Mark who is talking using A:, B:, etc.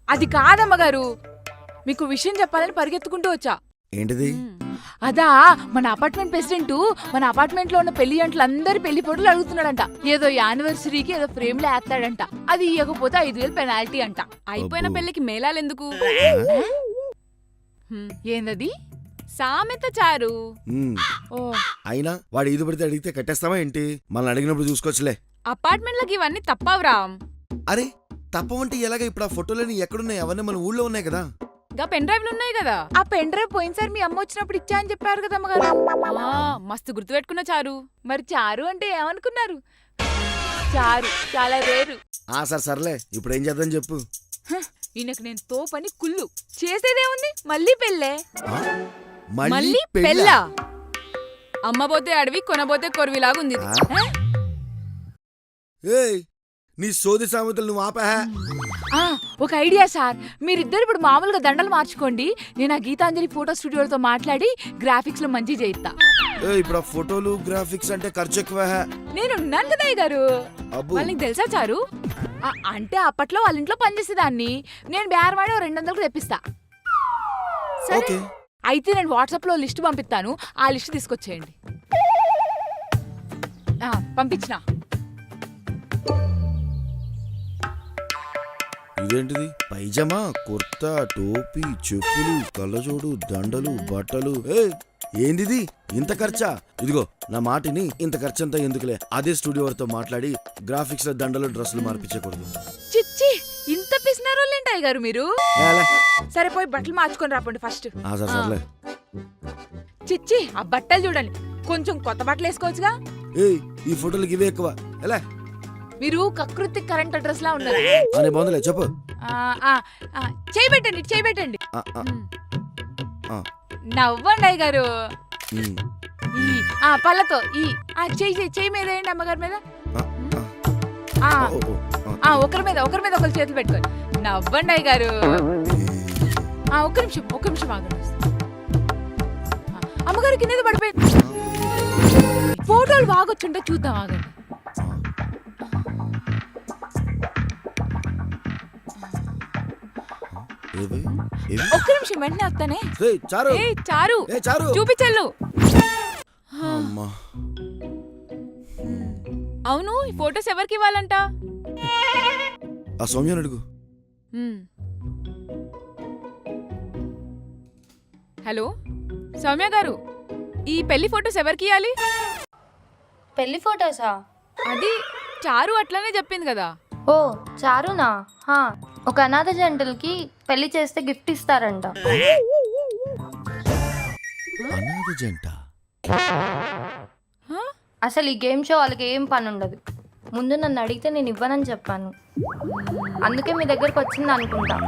A: అది కాదమ్మగారు, మీకు విషయం చెప్పాలని పరిగెత్తుకుంటూ వచ్చా.
B: ఏంటిది?
A: అదా, మన అపార్ట్మెంట్ ప్రెసిడెంట్ మన అపార్ట్మెంట్ లో ఉన్న పెళ్లి అంటలందరి పెళ్లి ఫోటోలు అడుగుతున్నాడంట. ఏదో యానివర్సరీకి ఏదో ఫ్రేమ్ లో వేస్తాడంట. అది ఇవ్వకపోతే 5,000 పెనాల్టీ అంట.
C: అయిపోయిన పెళ్లికి మేళాలెందుకు?
A: ఏందది?
C: సామెత చారు.
B: అయినా వాడు ఈదు పడితే అడిగితే కట్టేస్తావా ఏంటి? మనల్ని అడిగినప్పుడు చూసుకోవచ్చులే.
C: అపార్ట్మెంట్లకి ఇవన్నీ తప్పవురా.
B: అరే తప్పవంటే ఎలాగ? ఇప్పుడు ఆ ఫోటోలని ఎక్కడున్నాయి? అవన్నీ మన ఊళ్ళో ఉన్నాయి కదా.
C: గా పెన్ డ్రైవ్లు ఉన్నాయి కదా.
A: ఆ పెన్ డ్రైవ్ పోయినసారి మీ అమ్మ వచ్చినప్పుడు ఇచ్చా అని చెప్పారు కదా అమ్మగారు.
C: మస్తు గుర్తుపెట్టుకున్న చారు.
A: మరి చారు అంటే ఏమనుకున్నారు? చారు చాలా రేరు.
B: సర్లే, ఇప్పుడు ఏం చేద్దాం చెప్పు.
A: ఈయనకు నేను తోపని కుళ్ళు. చేసేదేముంది, మళ్ళీ పెళ్ళే.
C: మళ్ళీ పెళ్ళా? అమ్మబోతే అడవి, కొనబోతే కొరవిలాగుంది.
B: నీ సోది సామెతలు నువ్వు ఆపా.
A: ఒక ఐడియా సార్, మీరిద్దరు ఇప్పుడు మామూలుగా దండలు మార్చుకోండి. నేను ఆ గీతాంజలి ఫోటో స్టూడియోతో మాట్లాడి గ్రాఫిక్స్ లో మంచి చేయిస్తా.
B: ఇప్పుడు ఆ ఫోటోలు గ్రాఫిక్స్ అంటే ఖర్చు ఎక్కువ.
A: నేను ఉన్నాను కదా గారు.
C: వాళ్ళకి తెలుసా చారు?
A: అంటే అప్పట్లో వాళ్ళ ఇంట్లో పనిచేసేదాన్ని. నేను బేరవాడి 200కు తెప్పిస్తా. సరే, అయితే నేను వాట్సాప్ లో లిస్ట్ పంపిస్తాను. ఆ లిస్ట్ తీసుకొచ్చేయండి. పంపించిన.
B: ఇదేంటిది? పైజమా, కుర్తా, టోపీ, చెప్పులు, కళ్ళజోడు, దండలు, బట్టలు. ఏందిది? ఇంత ఖర్చా? ఇదిగో నా మాటిని, ఇంత ఖర్చంతా ఎందుకులే. అదే స్టూడియో వారితో మాట్లాడి గ్రాఫిక్స్ లో దండలు, డ్రెస్సులు మార్పించకూడదు.
A: చిచ్చి, ఇంత పిసినారోళ్ళేంటాయి గారు మీరు. సరే, పోయి బట్టలు మార్చుకొని రాపండి ఫస్ట్.
B: సర్లే.
A: చిచ్చి, ఆ బట్టలు చూడండి, కొంచెం కొత్త బట్టలు వేసుకోవచ్చుగా.
B: ఈ ఫోటోలకి ఇవే ఎక్కువ. ఎలా
A: మీరు కకృతి కరెంట్ అడ్రస్ లా ఉన్నారు.
B: బాగుందిలే, చెప్పు.
A: చేయబెట్టండి, చేయబెట్టండి. నవ్వండి అయ్య గారు. పళ్ళతో చెయ్యి మీద వేయండి, అమ్మగారి మీద. ఒకరి మీద ఒకరి చేతులు పెట్టుకోండి. నవ్వండి అయ్య గారు. ఒక్క నిమిషం ఆగండి. అమ్మగారు కింద పడిపోయింది. ఫోటోలు బాగొచ్చుంటే చూద్దాం, ఆగండి. ఒక్క నిమిషం, వెంటనే వస్తానే. చారు చూపించల్లు.
C: అవును, ఈ ఫోటోస్ ఎవరికి ఇవ్వాలంట?
B: ఆ సౌమ్యని అడుగు.
C: హలో సౌమ్య గారు, ఈ పెళ్లి ఫోటోస్ ఎవరికి ఇవ్వాలి?
D: పెళ్లి ఫోటోసా?
C: అది చారు అట్లానే చెప్పింది కదా.
D: ఓ చారునా? ఒక అనాథ జంటలకి పెళ్లి చేస్తే గిఫ్ట్ ఇస్తారంట.
B: అనాథ జంట?
D: అసలు ఈ గేమ్ షో వాళ్ళకి ఏం పని ఉండదు. ముందు నన్ను అడిగితే నేను ఇవ్వనని చెప్పాను. అందుకే మీ దగ్గరకు వచ్చింది అనుకుంటా.